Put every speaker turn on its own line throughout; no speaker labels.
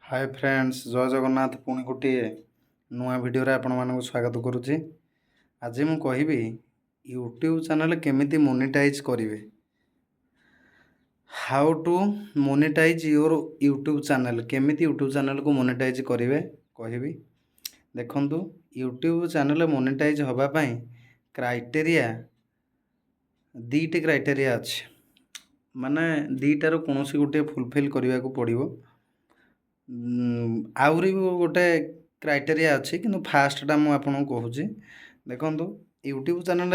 Hi friends जय जगन्नाथ पुणी गोटे नुआ भिडियो आपण मानक स्वागत करुच्ची। आज मु कहबी यूट्यूब चैनल केमिति मोनेटाइज करेंगे। How to monetize your YouTube channel, केमिति यूट्यूब चैनल को मोनेटाइज करेंगे कहबी। देखंतु यूट्यूब चैनल मोनेटाइज होगापाई क्राइटेरिया दीटी क्राइटेरिया अच्छे, माने दीटार कौन सी गोटे फुलफिल करने को पड़ो। आउरी गोटे क्राइटेरिया अच्छी कि फास्टा मुझे कहूँ। देखो यूट्यूब चैनल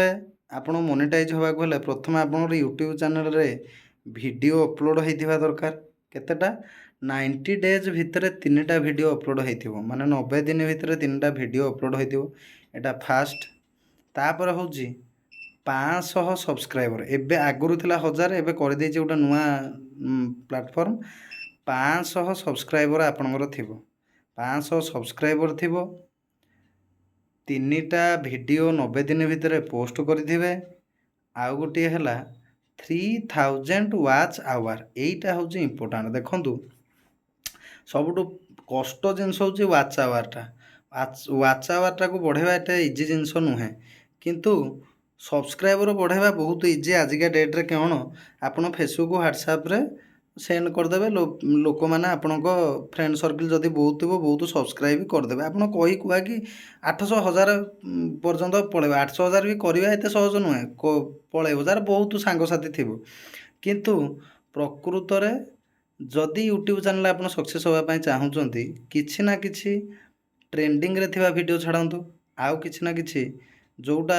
आपण मोनेटाइज होगा हेल्ले प्रथम आप यूट्यूब चैनल रे वीडियो अपलोड होता दरकार। केतेटा 90 डेज भितर 3टा वीडियो अपलोड हो, माने 90 दिन भितर 3टा वीडियो अपलोड होता फास्ट। तापर हूँ 500 सब्सक्राइबर, एबे आगुरी थिला 1000, एबे कर देछि गोटे नुआ प्लेटफॉर्म। 500 सब्सक्राइबर आपणकर थिबो, 500 सब्सक्राइबर थिबो, 3टा वीडियो 90 दिन भितर पोस्ट करिथिबे। आउ गोटे हला 3000 वाच आवर, एटा हूँ इम्पोर्टाट। देखंतु सबुठु कष्ट जिनस हूँ वाच आवरटा। वाच आवरटा को बढ़ेवा एटा इजी जिनस नुहे, किंतु सब्सक्राइबर बढ़ेवा बहुत इजी। आजिका डेट्रे कौन आपन फेसबुक व्हाट्सएप रे सेंड करदे, लोक मैंने आपण फ्रेंड सर्किल जदि बहुत थो बहुत सब्सक्राइब करदे। आप कही कुआ कि 800 1000 पर्यंत पलैब, 800 1000 भी करवा एत सहज नुहे, पलैब जार बहुत सांगसाथी थी। किंतु प्रकृत में जदि यूट्यूब चैनल आप सक्सेस होगापाई चाहूँगी, किसी ना किसी ट्रेंडिंग रे थिबा वीडियो छाड़तु, आउ किसी ना किसी जोटा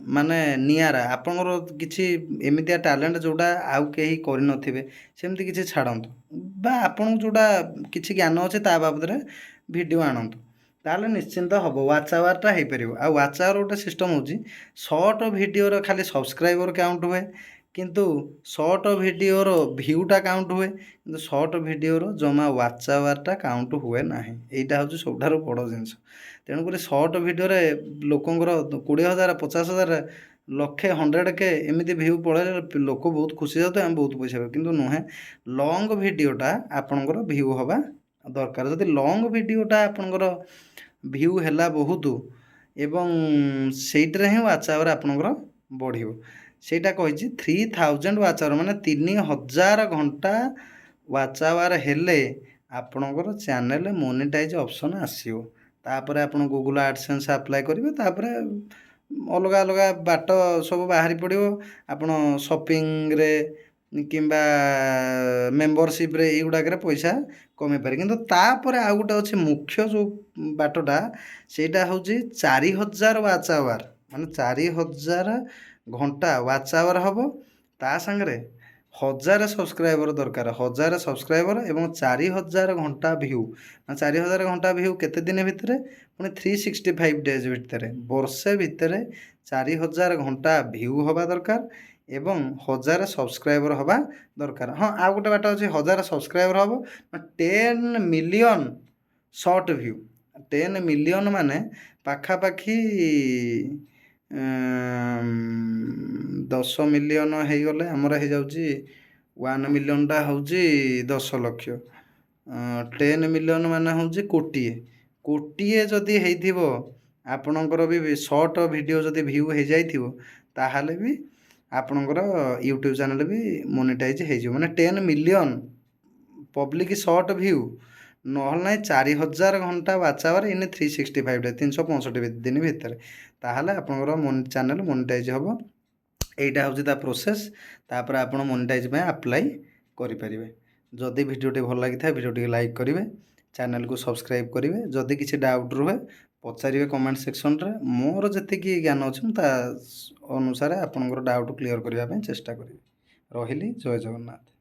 माने नियारा आपनर किसी एमितिया टैलेंट जोटा आउ कहीं करें सेमती किसी छाड़तु, बा आपन जोटा किसी ज्ञान अच्छे ता बाबद वीडियो आणतु, ताले निश्चिंत हम वाच आवरटा हो पार। आ वाच आवर गोटे सिस्टम होची, शॉर्ट वीडियो खाली सब्सक्राइबर काउंट हुए, किंतु शॉर्ट वीडियोर भ्यूटा काउंट हुए, किंतु शॉर्ट वीडियोर जमा वाच आवरटा काउंट हुए ना। यहाँ हूँ सबुठार बड़ जिनस। तेणुक शॉर्ट वीडियो लोकंर 20,000 50,000 लक्षे 100K एमती भ्यू पड़े लोक बहुत खुशी जाते आम बहुत पैसा पाए, किंतु नुहे लंग वीडियोटा आपणकर भ्यू हवा दरकार। जदि लंग वीडियोटा आपणकर भ्यू है बहुत एवं सेट्रे ही वाच आवर आपणकर बढ़ो, सेटा कही 3000 वाच आवर माने 3000 घंटा वाच आवर हेले आपणकर चैनल मोनेटाइज ऑप्शन आसीओ। तापर आप गूगल एडसेंस अप्लाई करेंगे, तापर अलग अलग बाट सब बाहरी पड़ो। आपड़ शॉपिंग रे किंबा मेंबरशिप रे युड़ाक पैसा कमे पारे, किंतु तापर आउ गोटे अच्छे मुख्य जो बाटटा सेटा हूँ 4000 वाच आवर, माने 4000 घंटा वाच आवर हम। ता संगे 1000 सब्सक्राइबर दरकार, 1000 सब्सक्राइबर एवं 4000 घंटा भ्यू। 4000 घंटा भ्यू केते दिन भितर पुणी 365 डेज भितर, वर्षे भितर 4000 घंटा भ्यू हवा दरकार एवं 1000 सब्सक्राइबर हवा दरकार। हाँ आउ गोटे बाट अच्छे 1000 सब्सक्राइबर हम 10 मिलियन शॉर्ट भ्यू। 10 मिलियन माने पाखापाखि 10 मिलियन हो गले आमर हो जाऊँगी 1 मिलियनटा हूँ 10 लक्ष, 10 मिलियन माने हूँ कोटिए। कोटिए जदि हो आपणकर भी शॉर्ट वीडियो जदि भ्यू हो जाइथिबो ताहाले भी आपणकर यूट्यूब चैनल भी मोनेटाइज हो, माने 10 मिलियन पब्लिक शॉर्ट भ्यू नहल ना 4000 घंटा वाच आवर इन 365 डे 365 दिन भितर, ताहले आपणकर चैनल मोनेटाइज हम। एटा हूँ ता प्रोसेस, तापर आप मोनेटाइज में अप्लाई करेंगे। जदि भिडियोटी भल लगी था भिडियो लाइक करेंगे, चैनल को सब्सक्राइब करेंगे। जदि किसी डाउट रुहे पचारे कमेंट सेक्शन रे, मोर जी ज्ञान अच्छे ता अनुसार आपंकर डाउट क्लीयर करने चेष्टा करी। रही जय जगन्नाथ।